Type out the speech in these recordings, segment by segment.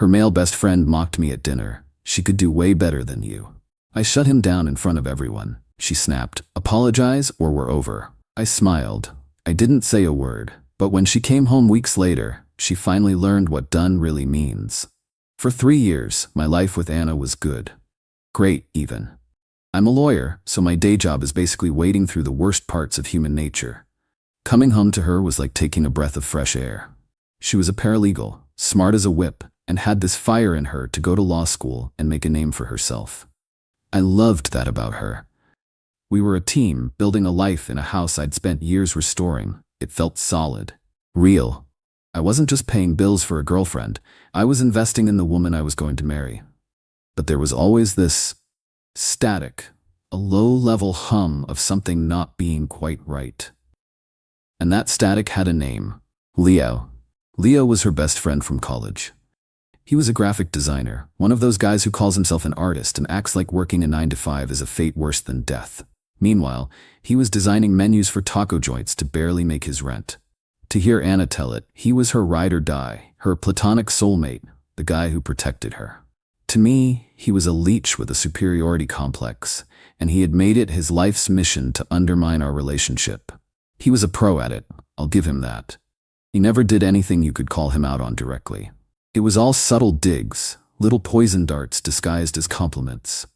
Her male best friend mocked me at dinner. She could do way better than you. I shut him down in front of everyone. She snapped, apologize or we're over. I smiled. I didn't say a word, but when she came home weeks later, she finally learned what done really means. For 3 years, my life with Anna was good. Great, even. I'm a lawyer, so my day job is basically wading through the worst parts of human nature. Coming home to her was like taking a breath of fresh air. She was a paralegal, smart as a whip, and had this fire in her to go to law school and make a name for herself. I loved that about her. We were a team, building a life in a house I'd spent years restoring. It felt solid, real. I wasn't just paying bills for a girlfriend, I was investing in the woman I was going to marry. But there was always this static, a low-level hum of something not being quite right. And that static had a name, Leo. Leo was her best friend from college. He was a graphic designer, one of those guys who calls himself an artist and acts like working a 9-to-5 is a fate worse than death. Meanwhile, he was designing menus for taco joints to barely make his rent. To hear Anna tell it, he was her ride or die, her platonic soulmate, the guy who protected her. To me, he was a leech with a superiority complex, and he had made it his life's mission to undermine our relationship. He was a pro at it, I'll give him that. He never did anything you could call him out on directly. It was all subtle digs, little poison darts disguised as compliments.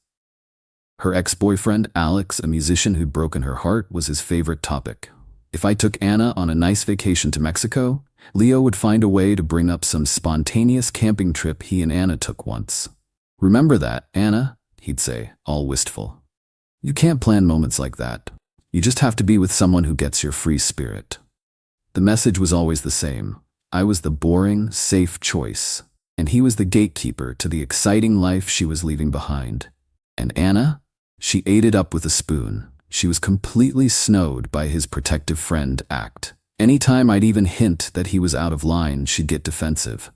Her ex-boyfriend, Alex, a musician who'd broken her heart, was his favorite topic. If I took Anna on a nice vacation to Mexico, Leo would find a way to bring up some spontaneous camping trip he and Anna took once. "Remember that, Anna?" he'd say, all wistful. "You can't plan moments like that. You just have to be with someone who gets your free spirit." The message was always the same. I was the boring, safe choice, and he was the gatekeeper to the exciting life she was leaving behind. And Anna? She ate it up with a spoon. She was completely snowed by his protective friend act. Anytime I'd even hint that he was out of line, she'd get defensive.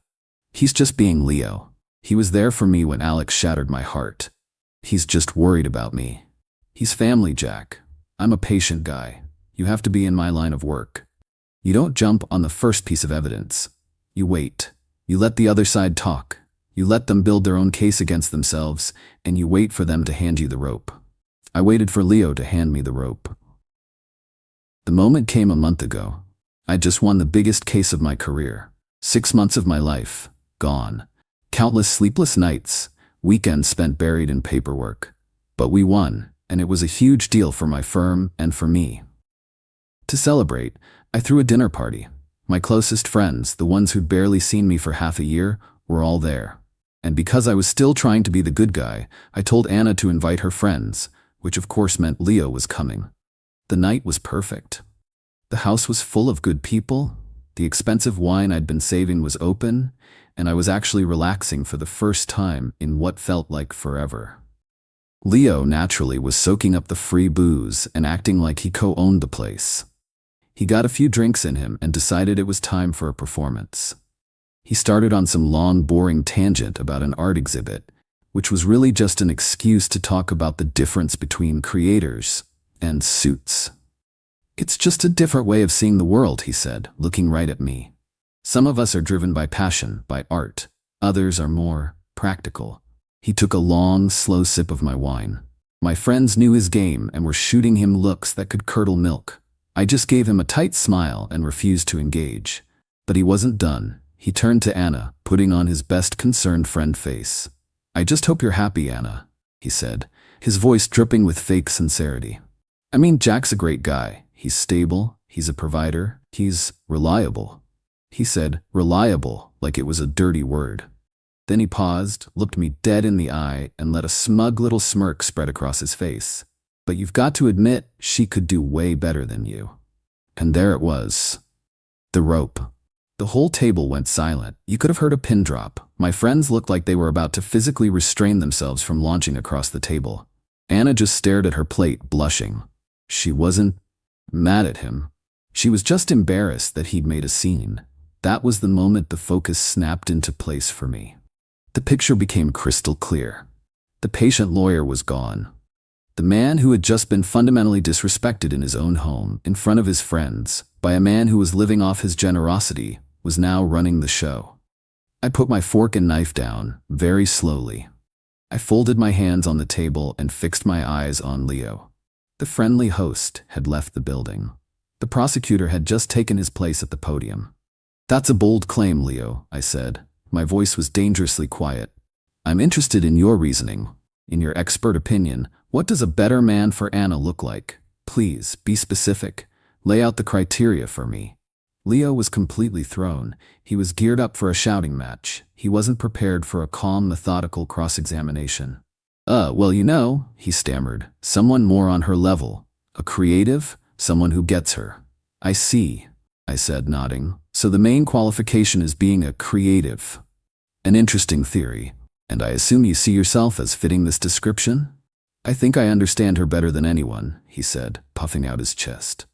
"He's just being Leo. He was there for me when Alex shattered my heart. He's just worried about me. He's family, Jack. I'm a patient guy. You have to be in my line of work. You don't jump on the first piece of evidence. You wait. You let the other side talk. You let them build their own case against themselves, and you wait for them to hand you the rope." I waited for Leo to hand me the rope. The moment came a month ago. I'd just won the biggest case of my career. 6 months of my life, gone. Countless sleepless nights, weekends spent buried in paperwork. But we won, and it was a huge deal for my firm and for me. To celebrate, I threw a dinner party. My closest friends, the ones who'd barely seen me for half a year, were all there. And because I was still trying to be the good guy, I told Anna to invite her friends, which of course meant Leo was coming. The night was perfect. The house was full of good people, the expensive wine I'd been saving was open, and I was actually relaxing for the first time in what felt like forever. Leo, naturally, was soaking up the free booze and acting like he co-owned the place. He got a few drinks in him and decided it was time for a performance. He started on some long, boring tangent about an art exhibit, which was really just an excuse to talk about the difference between creators and suits. "It's just a different way of seeing the world," he said, looking right at me. "Some of us are driven by passion, by art. Others are more practical." He took a long, slow sip of my wine. My friends knew his game and were shooting him looks that could curdle milk. I just gave him a tight smile and refused to engage. But he wasn't done. He turned to Anna, putting on his best concerned friend face. "I just hope you're happy, Anna," he said, his voice dripping with fake sincerity. "I mean, Jack's a great guy. He's stable, he's a provider, he's reliable." He said reliable like it was a dirty word. Then he paused, looked me dead in the eye, and let a smug little smirk spread across his face. "But you've got to admit, she could do way better than you." And there it was. The rope. The whole table went silent. You could have heard a pin drop. My friends looked like they were about to physically restrain themselves from launching across the table. Anna just stared at her plate, blushing. She wasn't mad at him. She was just embarrassed that he'd made a scene. That was the moment the focus snapped into place for me. The picture became crystal clear. The patient lawyer was gone. The man who had just been fundamentally disrespected in his own home, in front of his friends, by a man who was living off his generosity, was now running the show. I put my fork and knife down, very slowly. I folded my hands on the table and fixed my eyes on Leo. The friendly host had left the building. The prosecutor had just taken his place at the podium. "That's a bold claim, Leo," I said. My voice was dangerously quiet. "I'm interested in your reasoning. In your expert opinion, what does a better man for Anna look like? Please, be specific. Lay out the criteria for me." Leo was completely thrown. He was geared up for a shouting match. He wasn't prepared for a calm, methodical cross-examination. Well, he stammered, "someone more on her level. A creative, someone who gets her." "I see," I said, nodding. "So the main qualification is being a creative. An interesting theory. And I assume you see yourself as fitting this description?" "I think I understand her better than anyone," he said, puffing out his chest.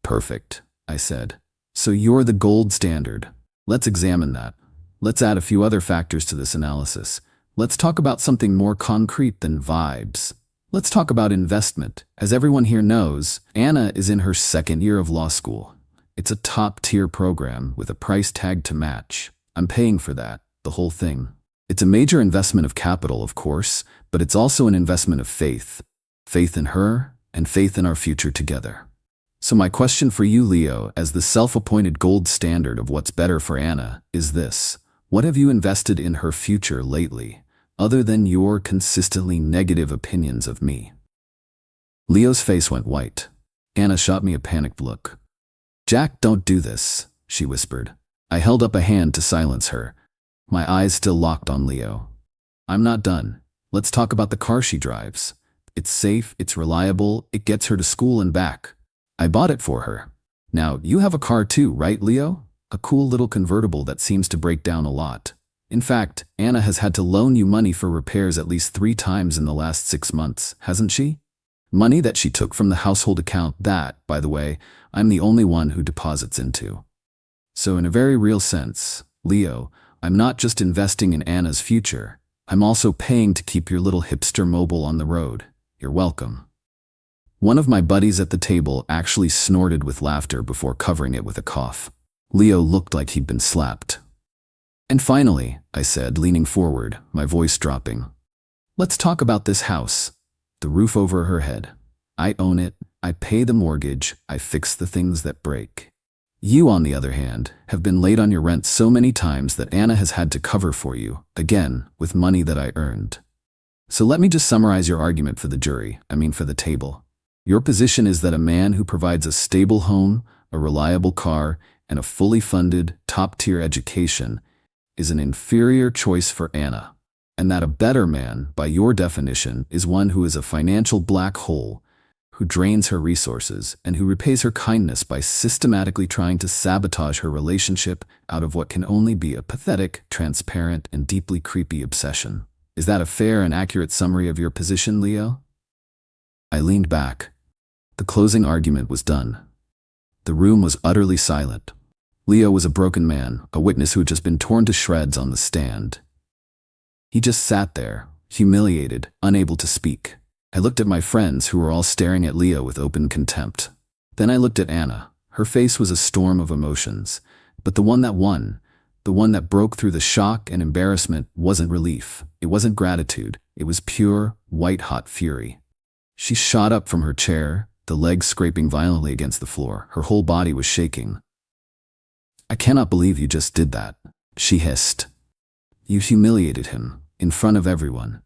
"Perfect," I said. "So you're the gold standard. Let's examine that. Let's add a few other factors to this analysis. Let's talk about something more concrete than vibes. Let's talk about investment. As everyone here knows, Anna is in her second year of law school. It's a top-tier program with a price tag to match. I'm paying for that, the whole thing. It's a major investment of capital, of course, but it's also an investment of faith. Faith in her and faith in our future together. So my question for you, Leo, as the self-appointed gold standard of what's better for Anna, is this. What have you invested in her future lately, other than your consistently negative opinions of me?" Leo's face went white. Anna shot me a panicked look. "Jack, don't do this," she whispered. I held up a hand to silence her. My eyes still locked on Leo. "I'm not done. Let's talk about the car she drives. It's safe, it's reliable, it gets her to school and back. I bought it for her. Now, you have a car too, right, Leo? A cool little convertible that seems to break down a lot. In fact, Anna has had to loan you money for repairs at least 3 times in the last 6 months, hasn't she? Money that she took from the household account that, by the way, I'm the only one who deposits into. So in a very real sense, Leo, I'm not just investing in Anna's future, I'm also paying to keep your little hipster mobile on the road. You're welcome." One of my buddies at the table actually snorted with laughter before covering it with a cough. Leo looked like he'd been slapped. "And finally," I said, leaning forward, my voice dropping, "let's talk about this house. The roof over her head. I own it, I pay the mortgage, I fix the things that break. You, on the other hand, have been late on your rent so many times that Anna has had to cover for you, again, with money that I earned. So let me just summarize your argument for the jury, for the table. Your position is that a man who provides a stable home, a reliable car, and a fully funded, top-tier education is an inferior choice for Anna, and that a better man, by your definition, is one who is a financial black hole, who drains her resources, and who repays her kindness by systematically trying to sabotage her relationship out of what can only be a pathetic, transparent, and deeply creepy obsession. Is that a fair and accurate summary of your position, Leo?" I leaned back. The closing argument was done. The room was utterly silent. Leo was a broken man, a witness who had just been torn to shreds on the stand. He just sat there, humiliated, unable to speak. I looked at my friends who were all staring at Leo with open contempt. Then I looked at Anna. Her face was a storm of emotions. But the one that won, the one that broke through the shock and embarrassment, wasn't relief. It wasn't gratitude. It was pure, white-hot fury. She shot up from her chair, the legs scraping violently against the floor. Her whole body was shaking. "I cannot believe you just did that," she hissed. "You humiliated him, in front of everyone."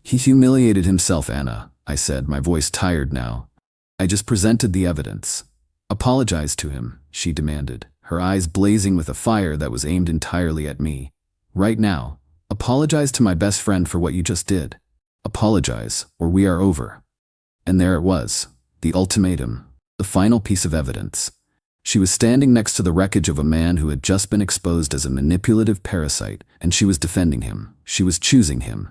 "He humiliated himself, Anna," I said, my voice tired now. "I just presented the evidence." "Apologize to him," she demanded, her eyes blazing with a fire that was aimed entirely at me. "Right now. Apologize to my best friend for what you just did. Apologize, or we are over." And there it was, the ultimatum, the final piece of evidence. She was standing next to the wreckage of a man who had just been exposed as a manipulative parasite, and she was defending him. She was choosing him.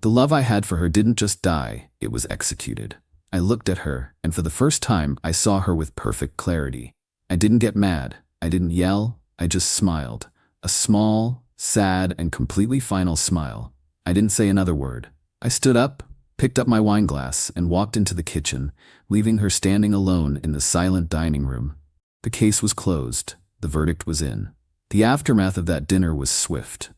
The love I had for her didn't just die, it was executed. I looked at her, and for the first time, I saw her with perfect clarity. I didn't get mad. I didn't yell. I just smiled. A small, sad, and completely final smile. I didn't say another word. I stood up, picked up my wine glass, and walked into the kitchen, leaving her standing alone in the silent dining room. The case was closed. The verdict was in. The aftermath of that dinner was swift.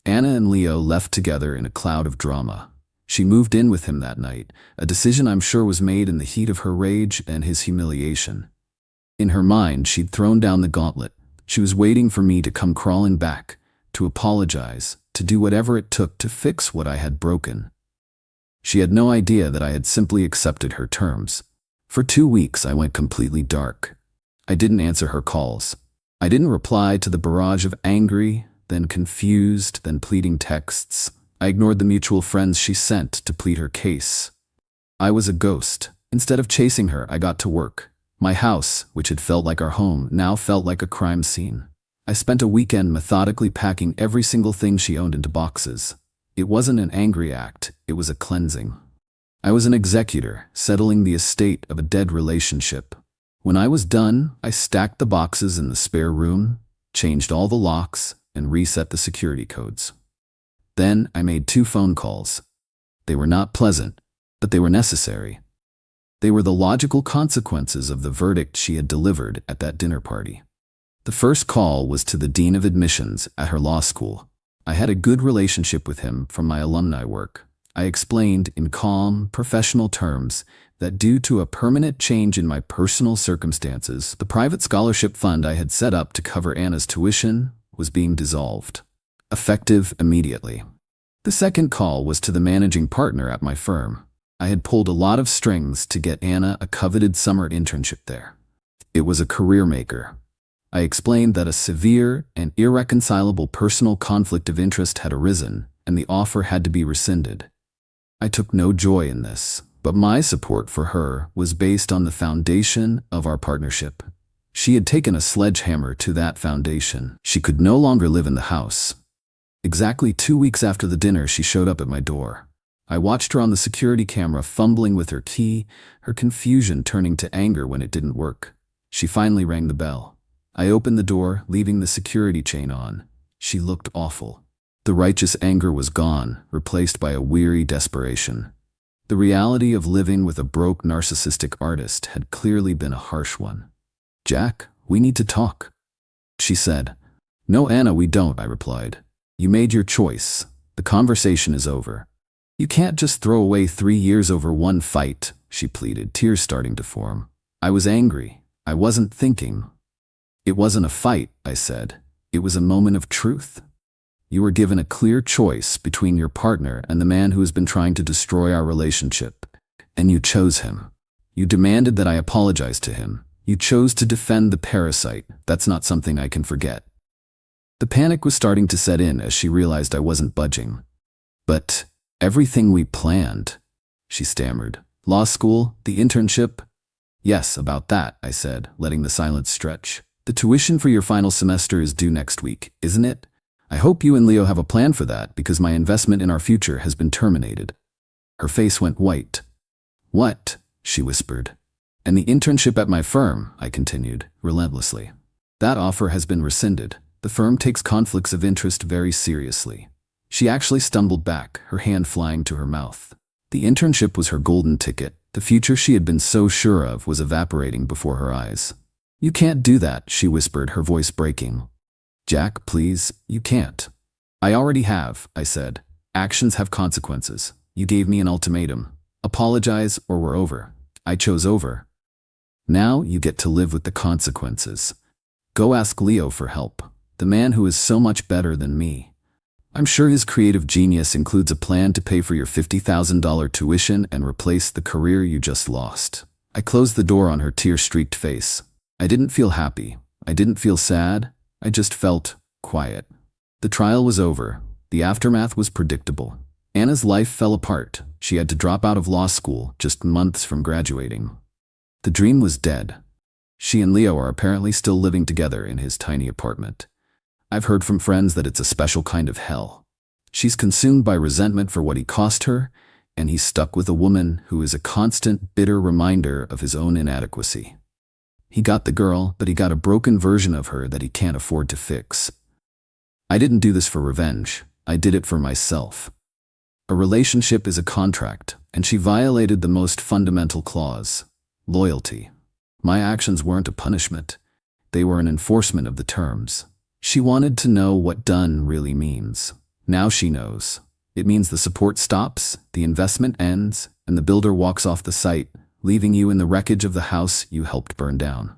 Anna and Leo left together in a cloud of drama. She moved in with him that night, a decision I'm sure was made in the heat of her rage and his humiliation. In her mind, she'd thrown down the gauntlet. She was waiting for me to come crawling back, to apologize, to do whatever it took to fix what I had broken. She had no idea that I had simply accepted her terms. For 2 weeks, I went completely dark. I didn't answer her calls. I didn't reply to the barrage of angry, then confused, then pleading texts. I ignored the mutual friends she sent to plead her case. I was a ghost. Instead of chasing her, I got to work. My house, which had felt like our home, now felt like a crime scene. I spent a weekend methodically packing every single thing she owned into boxes. It wasn't an angry act, it was a cleansing. I was an executor, settling the estate of a dead relationship. When I was done, I stacked the boxes in the spare room, changed all the locks, and reset the security codes. Then I made 2 phone calls. They were not pleasant, but they were necessary. They were the logical consequences of the verdict she had delivered at that dinner party. The first call was to the dean of admissions at her law school. I had a good relationship with him from my alumni work. I explained in calm, professional terms that due to a permanent change in my personal circumstances, the private scholarship fund I had set up to cover Anna's tuition was being dissolved, effective immediately. The second call was to the managing partner at my firm. I had pulled a lot of strings to get Anna a coveted summer internship there. It was a career maker. I explained that a severe and irreconcilable personal conflict of interest had arisen, and the offer had to be rescinded. I took no joy in this, but my support for her was based on the foundation of our partnership. She had taken a sledgehammer to that foundation. She could no longer live in the house. Exactly 2 weeks after the dinner, she showed up at my door. I watched her on the security camera fumbling with her key, her confusion turning to anger when it didn't work. She finally rang the bell. I opened the door, leaving the security chain on. She looked awful. The righteous anger was gone, replaced by a weary desperation. The reality of living with a broke narcissistic artist had clearly been a harsh one. "Jack, we need to talk," she said. "No, Anna, we don't," I replied. "You made your choice. The conversation is over." "You can't just throw away 3 years over one fight," she pleaded, tears starting to form. I was angry. I wasn't thinking. "It wasn't a fight," I said. "It was a moment of truth. You were given a clear choice between your partner and the man who has been trying to destroy our relationship, and you chose him. You demanded that I apologize to him. You chose to defend the parasite. That's not something I can forget." The panic was starting to set in as she realized I wasn't budging. "But everything we planned," she stammered. "Law school, the internship?" "Yes, about that," I said, letting the silence stretch. "The tuition for your final semester is due next week, isn't it? I hope you and Leo have a plan for that because my investment in our future has been terminated." Her face went white. "What?" she whispered. "And the internship at my firm," I continued, relentlessly. "That offer has been rescinded. The firm takes conflicts of interest very seriously." She actually stumbled back, her hand flying to her mouth. The internship was her golden ticket. The future she had been so sure of was evaporating before her eyes. "You can't do that," she whispered, her voice breaking. "Jack, please, you can't." "I already have," I said. "Actions have consequences. You gave me an ultimatum. Apologize or we're over. I chose over. Now you get to live with the consequences. Go ask Leo for help, the man who is so much better than me. I'm sure his creative genius includes a plan to pay for your $50,000 tuition and replace the career you just lost." I closed the door on her tear-streaked face. I didn't feel happy. I didn't feel sad. I just felt quiet. The trial was over. The aftermath was predictable. Anna's life fell apart. She had to drop out of law school just months from graduating. The dream was dead. She and Leo are apparently still living together in his tiny apartment. I've heard from friends that it's a special kind of hell. She's consumed by resentment for what he cost her, and he's stuck with a woman who is a constant, bitter reminder of his own inadequacy. He got the girl, but he got a broken version of her that he can't afford to fix. I didn't do this for revenge. I did it for myself. A relationship is a contract, and she violated the most fundamental clause: loyalty. My actions weren't a punishment. They were an enforcement of the terms. She wanted to know what done really means. Now she knows. It means the support stops, the investment ends, and the builder walks off the site, leaving you in the wreckage of the house you helped burn down.